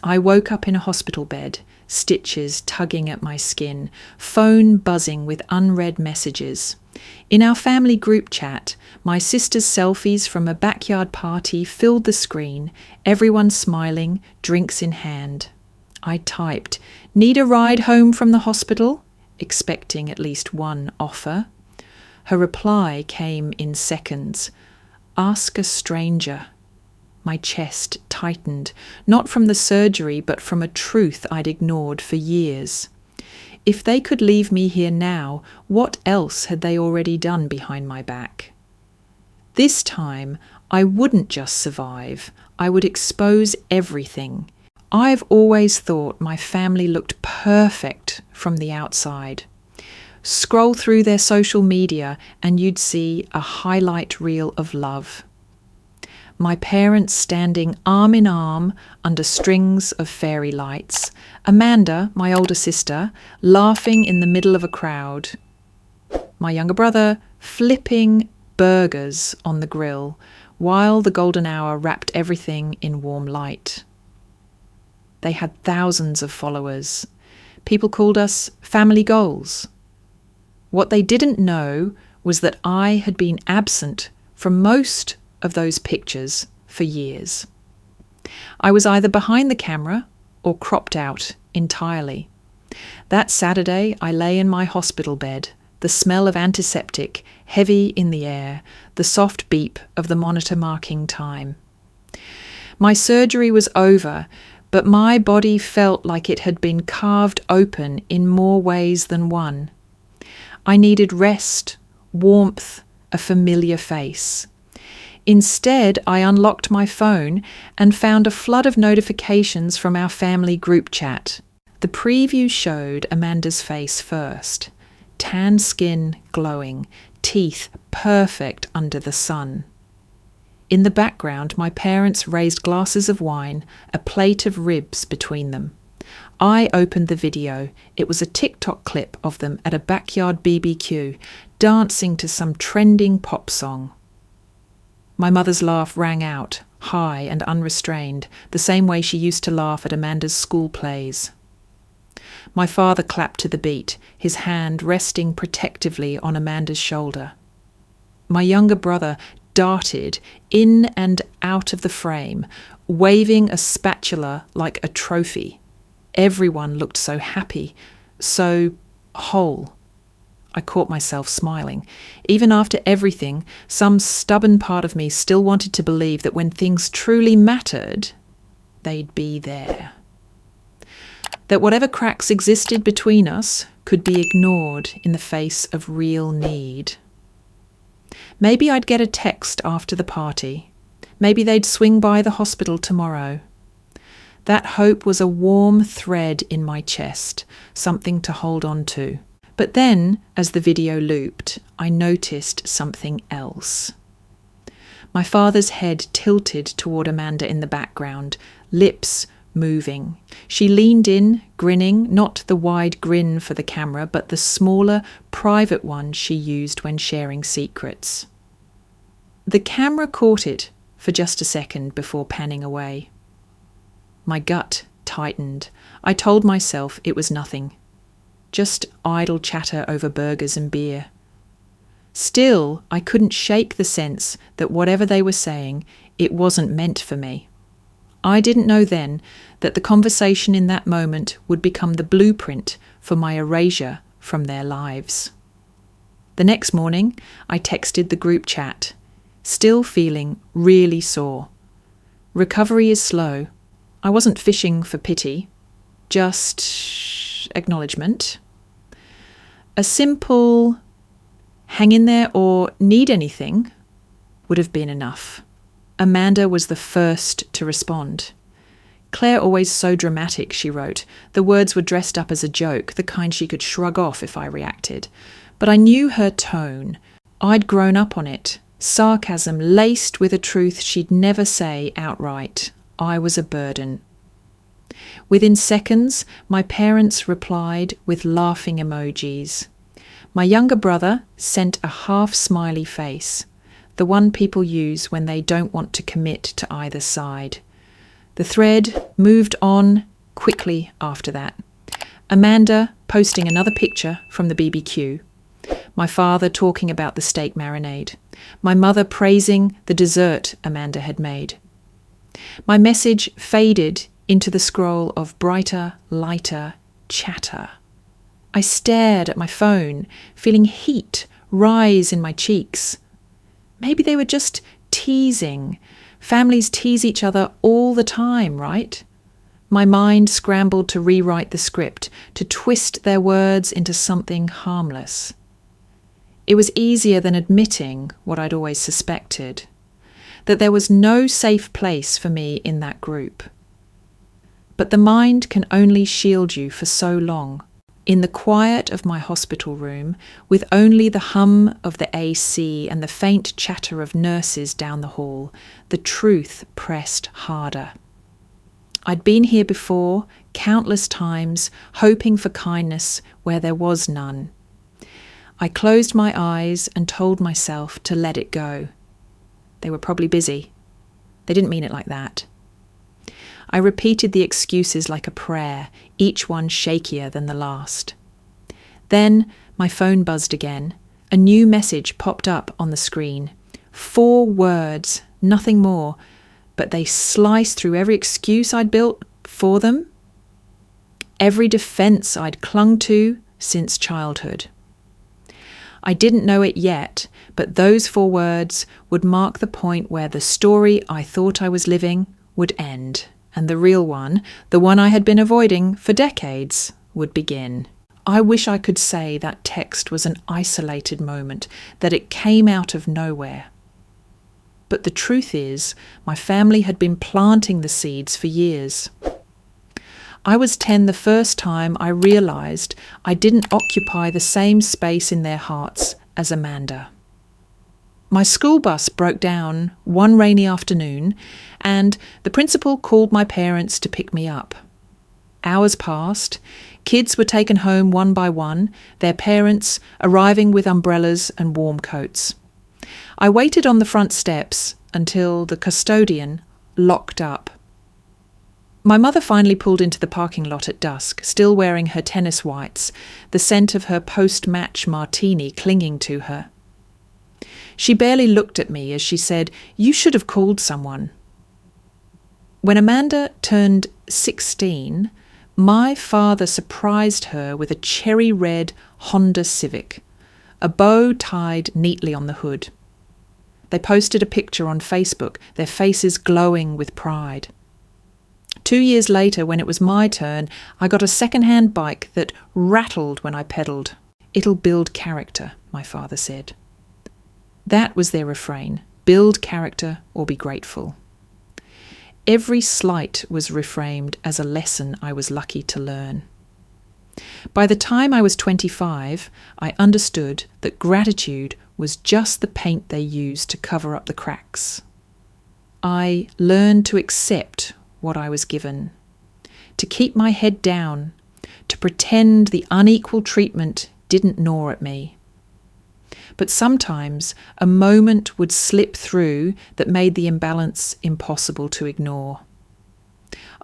I woke up in a hospital bed, stitches tugging at my skin, phone buzzing with unread messages. In our family group chat, my sister's selfies from a backyard party filled the screen, everyone smiling, drinks in hand. I typed, "Need a ride home from the hospital?" expecting at least one offer. Her reply came in seconds. "Ask a stranger." My chest tightened, not from the surgery, but from a truth I'd ignored for years. If they could leave me here now, what else had they already done behind my back? This time, I wouldn't just survive, I would expose everything. I've always thought my family looked perfect from the outside. Scroll through their social media and you'd see a highlight reel of love. My parents standing arm in arm under strings of fairy lights. Amanda, my older sister, laughing in the middle of a crowd. My younger brother flipping burgers on the grill while the golden hour wrapped everything in warm light. They had thousands of followers. People called us family goals. What they didn't know was that I had been absent from most of those pictures for years. I was either behind the camera or cropped out entirely. That Saturday, I lay in my hospital bed, the smell of antiseptic heavy in the air, the soft beep of the monitor marking time. My surgery was over, but my body felt like it had been carved open in more ways than one. I needed rest, warmth, a familiar face. Instead, I unlocked my phone and found a flood of notifications from our family group chat. The preview showed Amanda's face first. Tan skin glowing, teeth perfect under the sun. In the background, my parents raised glasses of wine, a plate of ribs between them. I opened the video. It was a TikTok clip of them at a backyard BBQ, dancing to some trending pop song. My mother's laugh rang out, high and unrestrained, the same way she used to laugh at Amanda's school plays. My father clapped to the beat, his hand resting protectively on Amanda's shoulder. My younger brother darted in and out of the frame, waving a spatula like a trophy. Everyone looked so happy, so whole. I caught myself smiling. Even after everything, some stubborn part of me still wanted to believe that when things truly mattered, they'd be there. That whatever cracks existed between us could be ignored in the face of real need. Maybe I'd get a text after the party. Maybe they'd swing by the hospital tomorrow. That hope was a warm thread in my chest, something to hold on to. But then, as the video looped, I noticed something else. My father's head tilted toward Amanda in the background, lips moving. She leaned in, grinning, not the wide grin for the camera, but the smaller, private one she used when sharing secrets. The camera caught it for just a second before panning away. My gut tightened. I told myself it was nothing. Just idle chatter over burgers and beer. Still, I couldn't shake the sense that whatever they were saying, it wasn't meant for me. I didn't know then that the conversation in that moment would become the blueprint for my erasure from their lives. The next morning, I texted the group chat, still feeling really sore. Recovery is slow. I wasn't fishing for pity, just acknowledgement. A simple hang in there or need anything would have been enough. Amanda was the first to respond. "Claire always so dramatic," she wrote. The words were dressed up as a joke, the kind she could shrug off if I reacted. But I knew her tone. I'd grown up on it. Sarcasm laced with a truth she'd never say outright. I was a burden. Within seconds, my parents replied with laughing emojis. My younger brother sent a half-smiley face, the one people use when they don't want to commit to either side. The thread moved on quickly after that. Amanda posting another picture from the BBQ. My father talking about the steak marinade. My mother praising the dessert Amanda had made. My message faded into the scroll of brighter, lighter chatter. I stared at my phone, feeling heat rise in my cheeks. Maybe they were just teasing. Families tease each other all the time, right? My mind scrambled to rewrite the script, to twist their words into something harmless. It was easier than admitting what I'd always suspected, that there was no safe place for me in that group. But the mind can only shield you for so long. In the quiet of my hospital room, with only the hum of the AC and the faint chatter of nurses down the hall, the truth pressed harder. I'd been here before, countless times, hoping for kindness where there was none. I closed my eyes and told myself to let it go. They were probably busy. They didn't mean it like that. I repeated the excuses like a prayer, each one shakier than the last. Then my phone buzzed again. A new message popped up on the screen. 4 words, nothing more, but they sliced through every excuse I'd built for them, every defense I'd clung to since childhood. I didn't know it yet, but those 4 words would mark the point where the story I thought I was living would end, and the real one, the one I had been avoiding for decades, would begin. I wish I could say that text was an isolated moment, that it came out of nowhere. But the truth is, my family had been planting the seeds for years. I was 10 the first time I realised I didn't occupy the same space in their hearts as Amanda. My school bus broke down one rainy afternoon, and the principal called my parents to pick me up. Hours passed, kids were taken home one by one, their parents arriving with umbrellas and warm coats. I waited on the front steps until the custodian locked up. My mother finally pulled into the parking lot at dusk, still wearing her tennis whites, the scent of her post-match martini clinging to her. She barely looked at me as she said, "You should have called someone." When Amanda turned 16, my father surprised her with a cherry-red Honda Civic, a bow tied neatly on the hood. They posted a picture on Facebook, their faces glowing with pride. 2 years later, when it was my turn, I got a second-hand bike that rattled when I pedalled. "It'll build character," my father said. That was their refrain, build character or be grateful. Every slight was reframed as a lesson I was lucky to learn. By the time I was 25, I understood that gratitude was just the paint they used to cover up the cracks. I learned to accept what I was given, to keep my head down, to pretend the unequal treatment didn't gnaw at me. But sometimes a moment would slip through that made the imbalance impossible to ignore.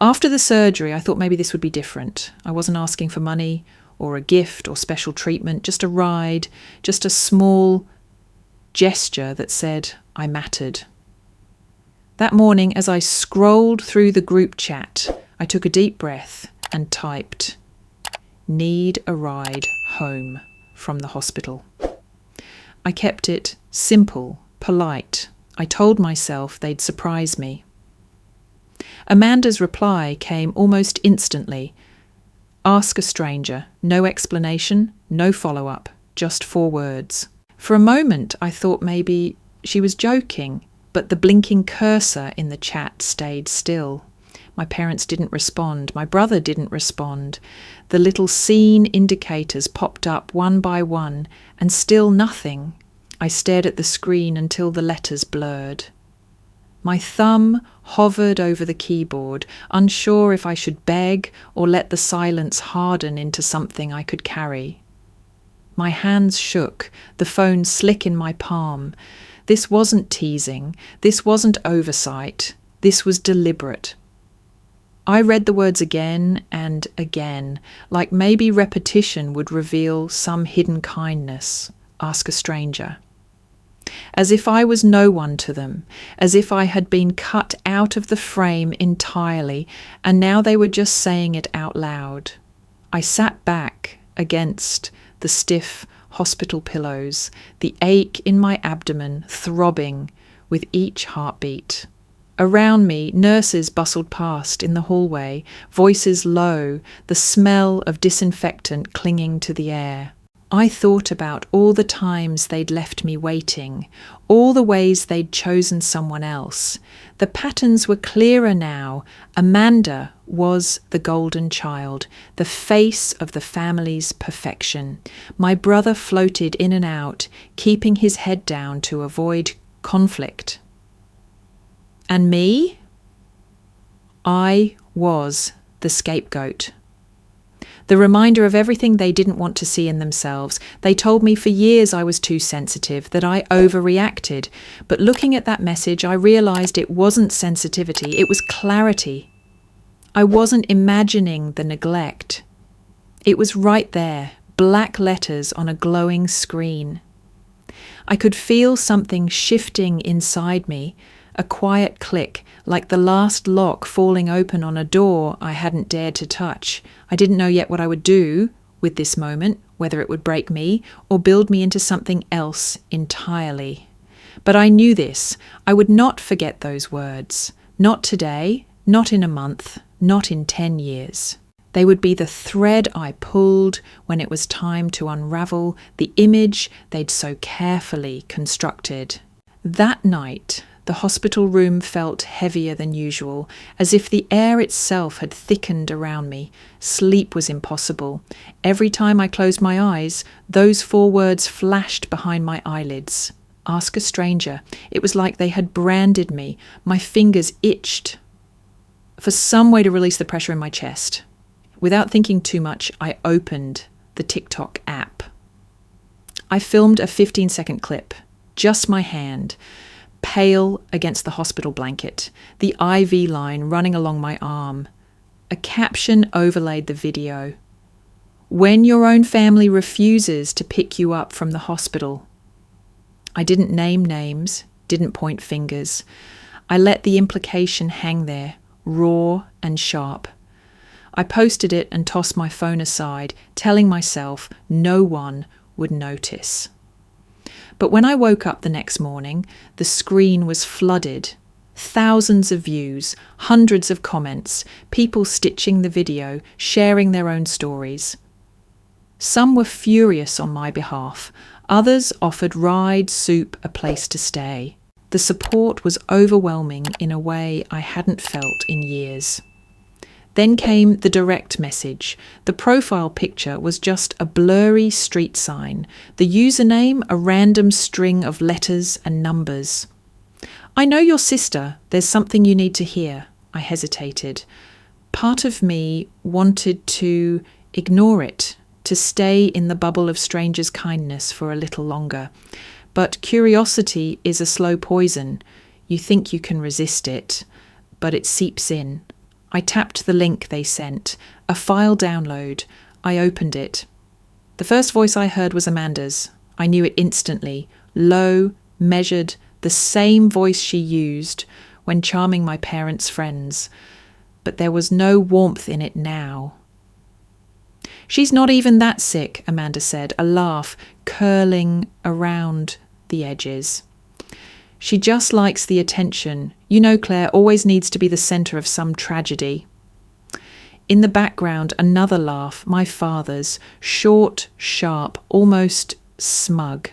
After the surgery, I thought maybe this would be different. I wasn't asking for money or a gift or special treatment, just a ride, just a small gesture that said I mattered. That morning, as I scrolled through the group chat, I took a deep breath and typed, "Need a ride home from the hospital." I kept it simple, polite. I told myself they'd surprise me. Amanda's reply came almost instantly. "Ask a stranger. No explanation, no follow-up, just 4 words." For a moment, I thought maybe she was joking, but the blinking cursor in the chat stayed still. My parents didn't respond. My brother didn't respond. The little scene indicators popped up one by one, and still nothing. I stared at the screen until the letters blurred. My thumb hovered over the keyboard, unsure if I should beg or let the silence harden into something I could carry. My hands shook, the phone slick in my palm. This wasn't teasing. This wasn't oversight. This was deliberate. I read the words again and again, like maybe repetition would reveal some hidden kindness. Ask a stranger. As if I was no one to them, as if I had been cut out of the frame entirely, and now they were just saying it out loud. I sat back against the stiff hospital pillows, the ache in my abdomen throbbing with each heartbeat. Around me, nurses bustled past in the hallway, voices low, the smell of disinfectant clinging to the air. I thought about all the times they'd left me waiting, all the ways they'd chosen someone else. The patterns were clearer now. Amanda was the golden child, the face of the family's perfection. My brother floated in and out, keeping his head down to avoid conflict. And me? I was the scapegoat. The reminder of everything they didn't want to see in themselves. They told me for years I was too sensitive, that I overreacted. But looking at that message, I realised it wasn't sensitivity, it was clarity. I wasn't imagining the neglect. It was right there, black letters on a glowing screen. I could feel something shifting inside me, a quiet click, like the last lock falling open on a door I hadn't dared to touch. I didn't know yet what I would do with this moment, whether it would break me or build me into something else entirely. But I knew this. I would not forget those words. Not today, not in a month, not in 10 years. They would be the thread I pulled when it was time to unravel the image they'd so carefully constructed. That night, the hospital room felt heavier than usual, as if the air itself had thickened around me. Sleep was impossible. Every time I closed my eyes, those 4 words flashed behind my eyelids. Ask a stranger. It was like they had branded me. My fingers itched for some way to release the pressure in my chest. Without thinking too much, I opened the TikTok app. I filmed a 15-second clip, just my hand, pale against the hospital blanket, the IV line running along my arm. A caption overlaid the video. When your own family refuses to pick you up from the hospital. I didn't name names, didn't point fingers. I let the implication hang there, raw and sharp. I posted it and tossed my phone aside, telling myself no one would notice. But when I woke up the next morning, the screen was flooded. Thousands of views, hundreds of comments, people stitching the video, sharing their own stories. Some were furious on my behalf. Others offered ride, soup, a place to stay. The support was overwhelming in a way I hadn't felt in years. Then came the direct message. The profile picture was just a blurry street sign. The username, a random string of letters and numbers. I know your sister. There's something you need to hear. I hesitated. Part of me wanted to ignore it, to stay in the bubble of strangers' kindness for a little longer. But curiosity is a slow poison. You think you can resist it, but it seeps in. I tapped the link they sent, a file download. I opened it. The first voice I heard was Amanda's. I knew it instantly. Low, measured, the same voice she used when charming my parents' friends. But there was no warmth in it now. She's not even that sick, Amanda said, a laugh curling around the edges. She just likes the attention. You know, Claire always needs to be the centre of some tragedy. In the background, another laugh, my father's, short, sharp, almost smug.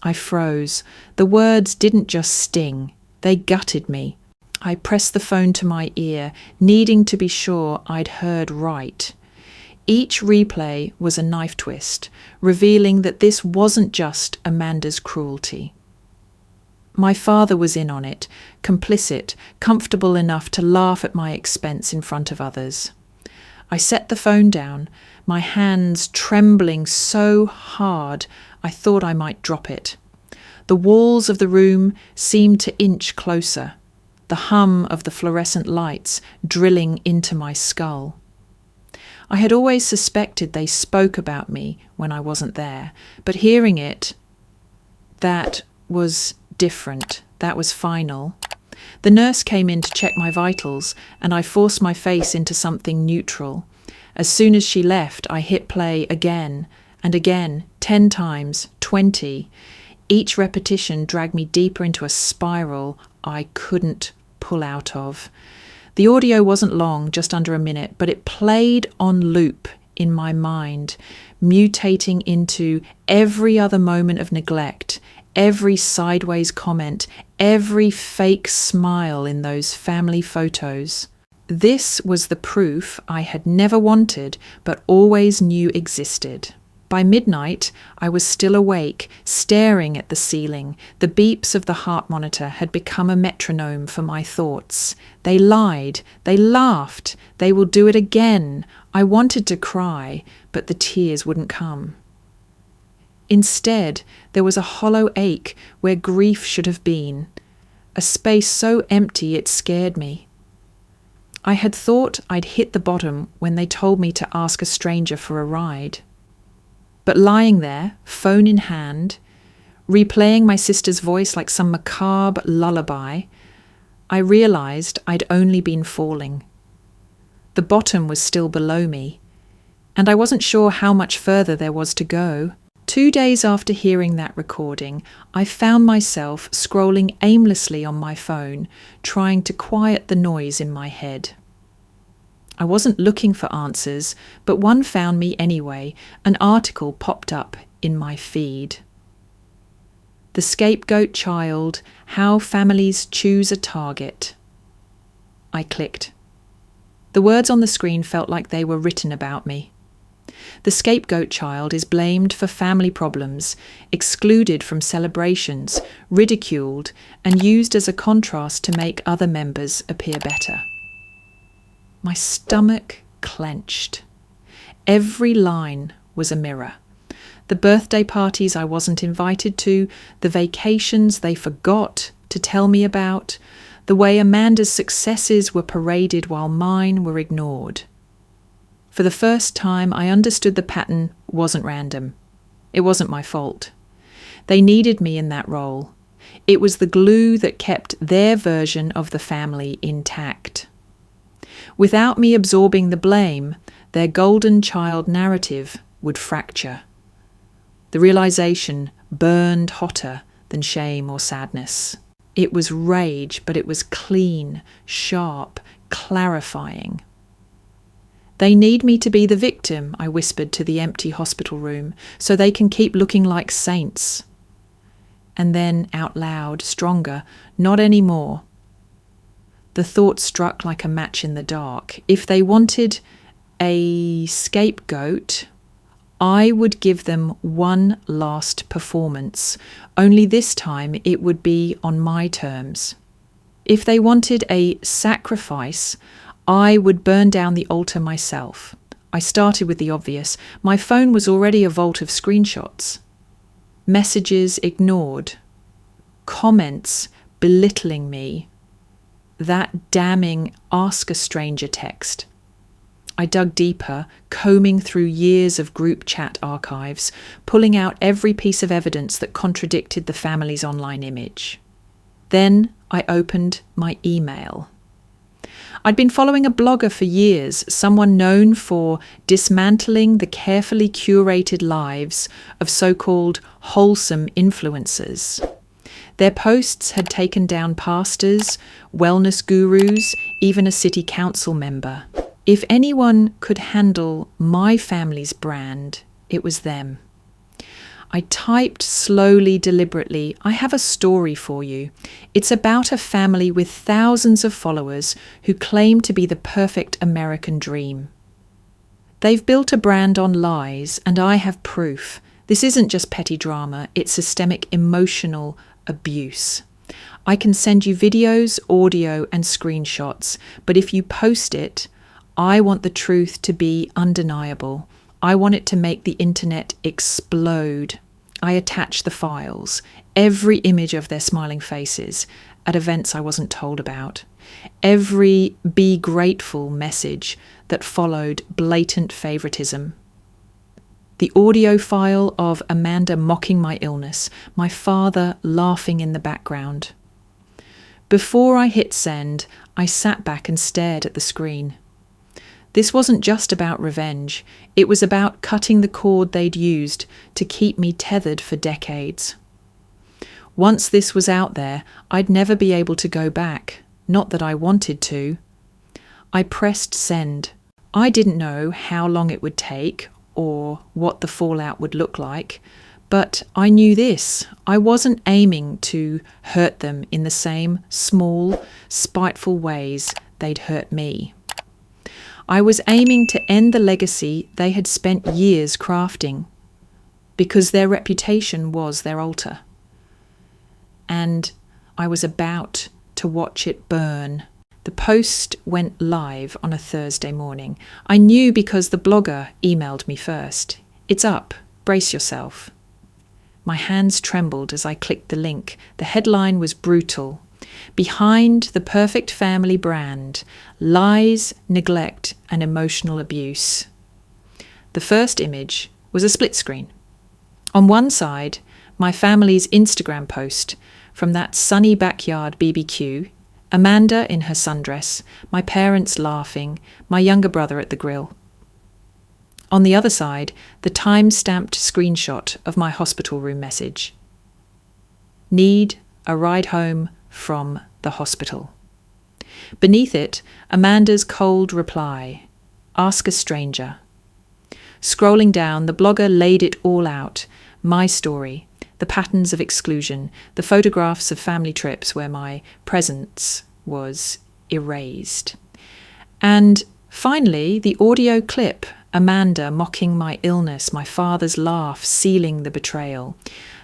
I froze. The words didn't just sting, they gutted me. I pressed the phone to my ear, needing to be sure I'd heard right. Each replay was a knife twist, revealing that this wasn't just Amanda's cruelty. My father was in on it, complicit, comfortable enough to laugh at my expense in front of others. I set the phone down, my hands trembling so hard I thought I might drop it. The walls of the room seemed to inch closer. the hum of the fluorescent lights drilling into my skull. I had always suspected they spoke about me when I wasn't there, but hearing it, that was different. That was final. The nurse came in to check my vitals, and I forced my face into something neutral. As soon as she left, I hit play again and again, 10 times, 20. Each repetition dragged me deeper into a spiral I couldn't pull out of. The audio wasn't long, just under a minute, but it played on loop in my mind, mutating into every other moment of neglect, every sideways comment, every fake smile in those family photos. This was the proof I had never wanted, but always knew existed. By midnight, I was still awake, staring at the ceiling. The beeps of the heart monitor had become a metronome for my thoughts. They lied. They laughed. They will do it again. I wanted to cry, but the tears wouldn't come. Instead, there was a hollow ache where grief should have been, a space so empty it scared me. I had thought I'd hit the bottom when they told me to ask a stranger for a ride. But lying there, phone in hand, replaying my sister's voice like some macabre lullaby, I realised I'd only been falling. The bottom was still below me, and I wasn't sure how much further there was to go. 2 days after hearing that recording, I found myself scrolling aimlessly on my phone, trying to quiet the noise in my head. I wasn't looking for answers, but one found me anyway. An article popped up in my feed. The Scapegoat Child: How Families Choose a Target. I clicked. The words on the screen felt like they were written about me. The scapegoat child is blamed for family problems, excluded from celebrations, ridiculed, and used as a contrast to make other members appear better. My stomach clenched. Every line was a mirror. The birthday parties I wasn't invited to, the vacations they forgot to tell me about, the way Amanda's successes were paraded while mine were ignored. For the first time, I understood the pattern wasn't random. It wasn't my fault. They needed me in that role. It was the glue that kept their version of the family intact. Without me absorbing the blame, their golden child narrative would fracture. The realization burned hotter than shame or sadness. It was rage, but it was clean, sharp, clarifying. They need me to be the victim, I whispered to the empty hospital room, so they can keep looking like saints. And then, out loud, stronger, not anymore. The thought struck like a match in the dark. If they wanted a scapegoat, I would give them one last performance, only this time it would be on my terms. If they wanted a sacrifice, I would burn down the altar myself. I started with the obvious. My phone was already a vault of screenshots. Messages ignored. Comments belittling me. That damning ask a stranger text. I dug deeper, combing through years of group chat archives, pulling out every piece of evidence that contradicted the family's online image. Then I opened my email. I'd been following a blogger for years, someone known for dismantling the carefully curated lives of so-called wholesome influencers. Their posts had taken down pastors, wellness gurus, even a city council member. If anyone could handle my family's brand, it was them. I typed slowly, deliberately, I have a story for you. It's about a family with thousands of followers who claim to be the perfect American dream. They've built a brand on lies, and I have proof. This isn't just petty drama, it's systemic emotional abuse. I can send you videos, audio, and screenshots, but if you post it, I want the truth to be undeniable. I want it to make the internet explode. I attach the files, every image of their smiling faces, at events I wasn't told about. Every be grateful message that followed blatant favoritism. The audio file of Amanda mocking my illness, my father laughing in the background. Before I hit send, I sat back and stared at the screen. This wasn't just about revenge. It was about cutting the cord they'd used to keep me tethered for decades. Once this was out there, I'd never be able to go back. Not that I wanted to. I pressed send. I didn't know how long it would take or what the fallout would look like, but I knew this. I wasn't aiming to hurt them in the same small, spiteful ways they'd hurt me. I was aiming to end the legacy they had spent years crafting, because their reputation was their altar. And I was about to watch it burn. The post went live on a Thursday morning. I knew because the blogger emailed me first. It's up. Brace yourself. My hands trembled as I clicked the link. The headline was brutal. Behind the perfect family brand, lies, neglect, and emotional abuse. The first image was a split screen. On one side, my family's Instagram post from that sunny backyard BBQ, Amanda in her sundress, my parents laughing, my younger brother at the grill. On the other side, the time-stamped screenshot of my hospital room message. Need a ride home from the hospital. Beneath it, Amanda's cold reply, ask a stranger. Scrolling down, the blogger laid it all out, my story, the patterns of exclusion, the photographs of family trips where my presence was erased. And finally, the audio clip, Amanda mocking my illness, my father's laugh sealing the betrayal.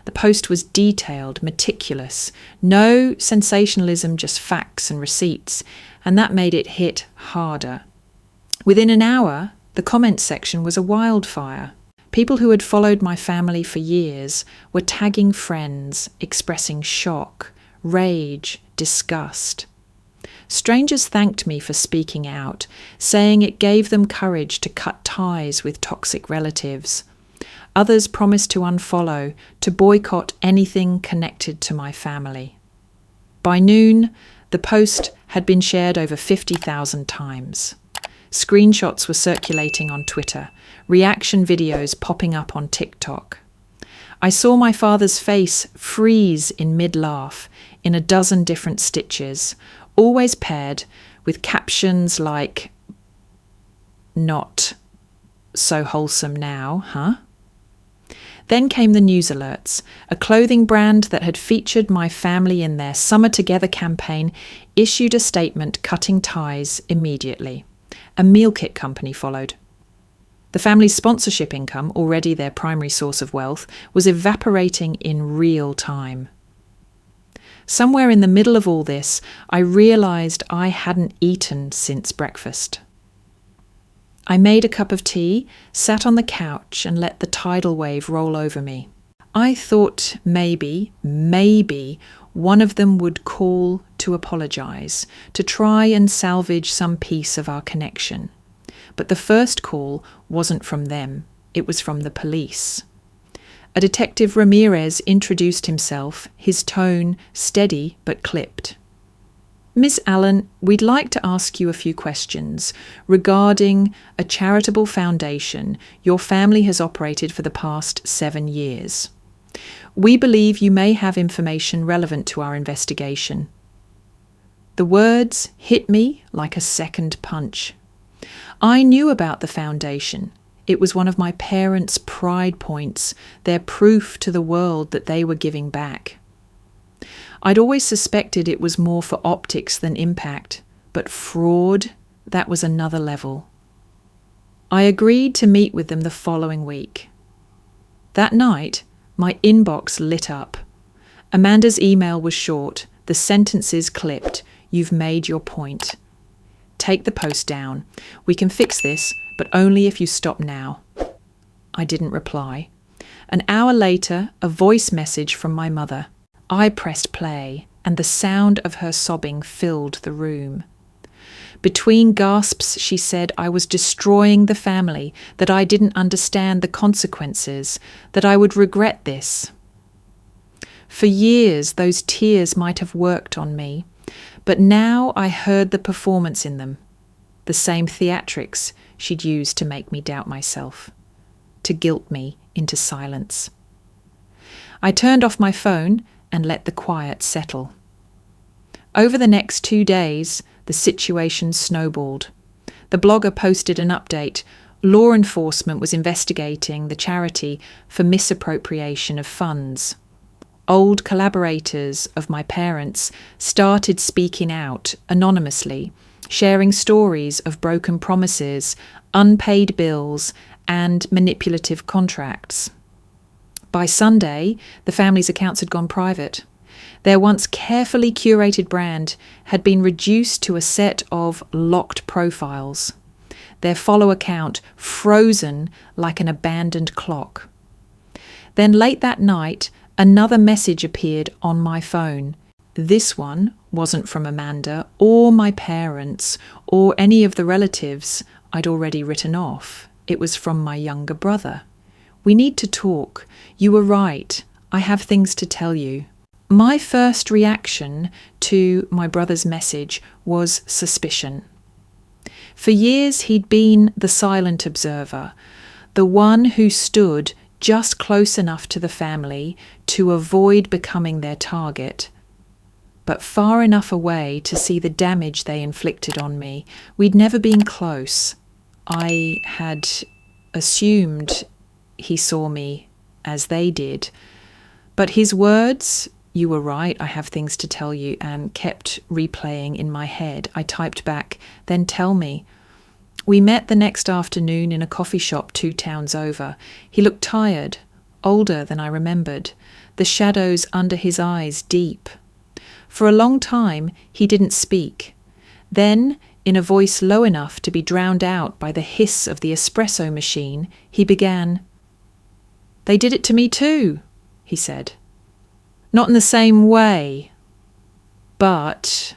The post was detailed, meticulous, no sensationalism, just facts and receipts, and that made it hit harder. Within an hour, the comments section was a wildfire. People who had followed my family for years were tagging friends, expressing shock, rage, disgust. Strangers thanked me for speaking out, saying it gave them courage to cut ties with toxic relatives. Others promised to unfollow, to boycott anything connected to my family. By noon, the post had been shared over 50,000 times. Screenshots were circulating on Twitter, reaction videos popping up on TikTok. I saw my father's face freeze in mid-laugh in a dozen different stitches, always paired with captions like, "Not so wholesome now, huh?" Then came the news alerts. A clothing brand that had featured my family in their Summer Together campaign issued a statement cutting ties immediately. A meal kit company followed. The family's sponsorship income, already their primary source of wealth, was evaporating in real time. Somewhere in the middle of all this, I realised I hadn't eaten since breakfast. I made a cup of tea, sat on the couch and let the tidal wave roll over me. I thought maybe one of them would call to apologise, to try and salvage some piece of our connection. But the first call wasn't from them, it was from the police. A Detective Ramirez introduced himself, his tone steady but clipped. "Miss Allen, we'd like to ask you a few questions regarding a charitable foundation your family has operated for the past 7 years. We believe you may have information relevant to our investigation." The words hit me like a second punch. I knew about the foundation. It was one of my parents' pride points, their proof to the world that they were giving back. I'd always suspected it was more for optics than impact, but fraud, that was another level. I agreed to meet with them the following week. That night, my inbox lit up. Amanda's email was short, the sentences clipped. "You've made your point. Take the post down. We can fix this, but only if you stop now." I didn't reply. An hour later, a voice message from my mother. I pressed play. and the sound of her sobbing filled the room. Between gasps, she said I was destroying the family, that I didn't understand the consequences, that I would regret this. For years, those tears might have worked on me, but now I heard the performance in them, the same theatrics she'd used to make me doubt myself, to guilt me into silence. I turned off my phone and let the quiet settle. Over the next 2 days, the situation snowballed. The blogger posted an update. Law enforcement was investigating the charity for misappropriation of funds. Old collaborators of my parents started speaking out anonymously, sharing stories of broken promises, unpaid bills, and manipulative contracts. By Sunday, the family's accounts had gone private. Their once carefully curated brand had been reduced to a set of locked profiles, their follow account frozen like an abandoned clock. Then late that night, another message appeared on my phone. This one wasn't from Amanda or my parents or any of the relatives I'd already written off. It was from my younger brother. "We need to talk. You were right. I have things to tell you." My first reaction to my brother's message was suspicion. For years he'd been the silent observer, the one who stood just close enough to the family to avoid becoming their target, but far enough away to see the damage they inflicted on me. We'd never been close. I had assumed he saw me as they did, but his words, "You were right, I have things to tell you," and kept replaying in my head. I typed back, "Then tell me." We met the next afternoon in a coffee shop 2 towns over. He looked tired, older than I remembered, the shadows under his eyes deep. For a long time, he didn't speak. Then, in a voice low enough to be drowned out by the hiss of the espresso machine, he began, "They did it to me too," he said. "Not in the same way, but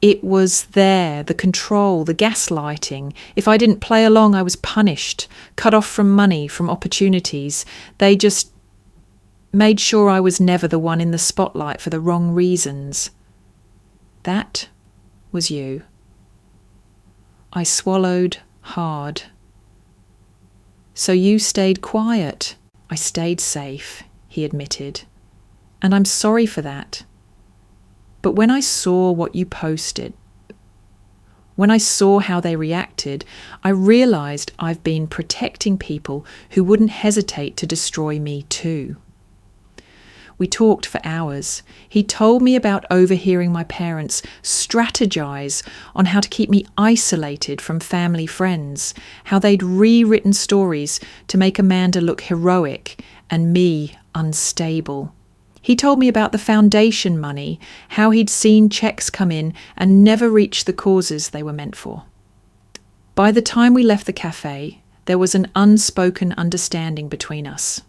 it was there, the control, the gaslighting. If I didn't play along, I was punished, cut off from money, from opportunities. They just made sure I was never the one in the spotlight for the wrong reasons. That was you." I swallowed hard. "So you stayed quiet." "I stayed safe," he admitted. "And I'm sorry for that. But when I saw what you posted, when I saw how they reacted, I realized I've been protecting people who wouldn't hesitate to destroy me too." We talked for hours. He told me about overhearing my parents strategize on how to keep me isolated from family friends, how they'd rewritten stories to make Amanda look heroic and me unstable. He told me about the foundation money, how he'd seen checks come in and never reach the causes they were meant for. By the time we left the cafe, there was an unspoken understanding between us.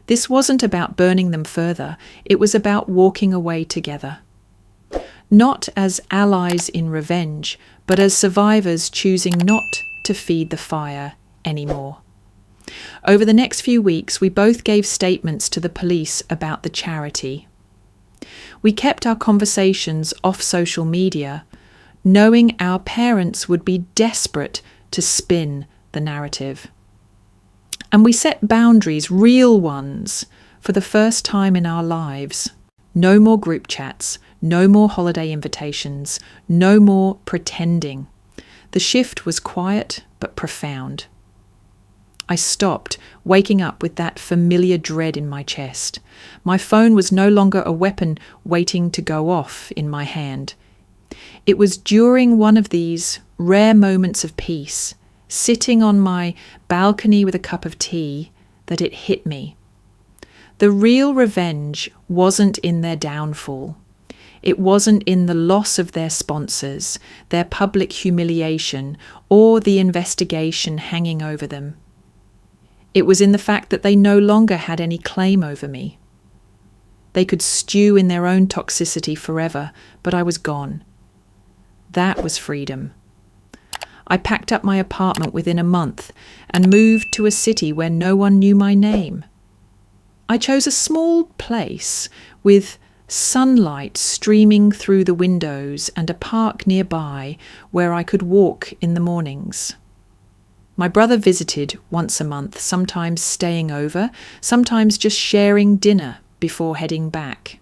This wasn't about burning them further, it was about walking away together. Not as allies in revenge, but as survivors choosing not to feed the fire anymore. Over the next few weeks, we both gave statements to the police about the charity. We kept our conversations off social media, knowing our parents would be desperate to spin the narrative. And we set boundaries, real ones, for the first time in our lives. No more group chats, no more holiday invitations, no more pretending. The shift was quiet but profound. I stopped, waking up with that familiar dread in my chest. My phone was no longer a weapon waiting to go off in my hand. It was during one of these rare moments of peace, sitting on my balcony with a cup of tea, that it hit me. The real revenge wasn't in their downfall. It wasn't in the loss of their sponsors, their public humiliation, or the investigation hanging over them. It was in the fact that they no longer had any claim over me. They could stew in their own toxicity forever, but I was gone. That was freedom. I packed up my apartment within a month and moved to a city where no one knew my name. I chose a small place with sunlight streaming through the windows and a park nearby where I could walk in the mornings. My brother visited once a month, sometimes staying over, sometimes just sharing dinner before heading back.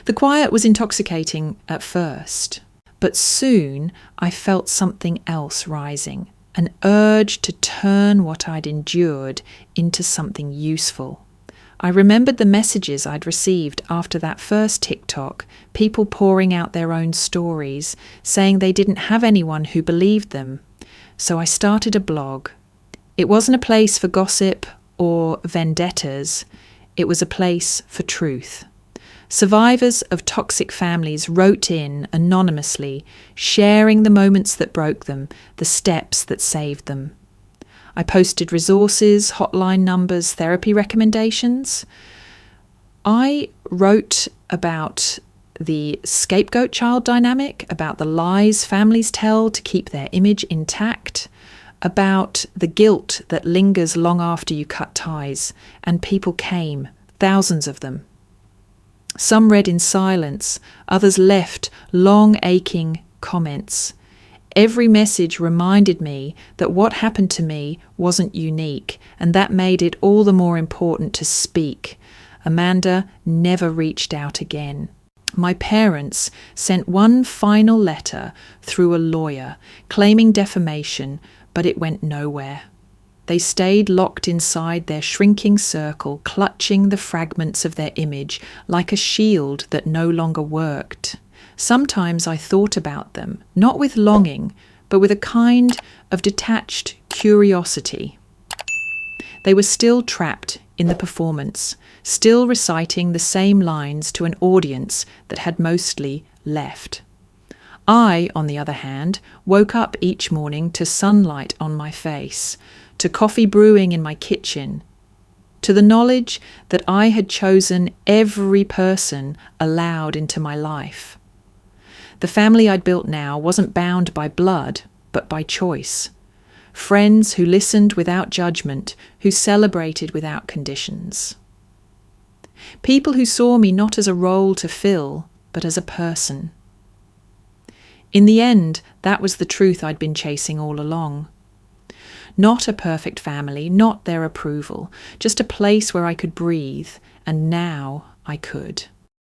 The quiet was intoxicating at first, but soon I felt something else rising, an urge to turn what I'd endured into something useful. I remembered the messages I'd received after that first TikTok, people pouring out their own stories, saying they didn't have anyone who believed them. So I started a blog. It wasn't a place for gossip or vendettas. It was a place for truth. Survivors of toxic families wrote in anonymously, sharing the moments that broke them, the steps that saved them. I posted resources, hotline numbers, therapy recommendations. I wrote about the scapegoat child dynamic, about the lies families tell to keep their image intact, about the guilt that lingers long after you cut ties, and people came, thousands of them. Some read in silence, others left long aching comments. Every message reminded me that what happened to me wasn't unique, and that made it all the more important to speak. Amanda never reached out again. My parents sent one final letter through a lawyer claiming defamation, but it went nowhere. They stayed locked inside their shrinking circle, clutching the fragments of their image like a shield that no longer worked. Sometimes I thought about them, not with longing, but with a kind of detached curiosity. They were still trapped in the performance, still reciting the same lines to an audience that had mostly left. I, on the other hand, woke up each morning to sunlight on my face, to coffee brewing in my kitchen, to the knowledge that I had chosen every person allowed into my life. The family I'd built now wasn't bound by blood, but by choice. Friends who listened without judgment, who celebrated without conditions. People who saw me not as a role to fill, but as a person. In the end, that was the truth I'd been chasing all along. Not a perfect family, not their approval, just a place where I could breathe, and now I could.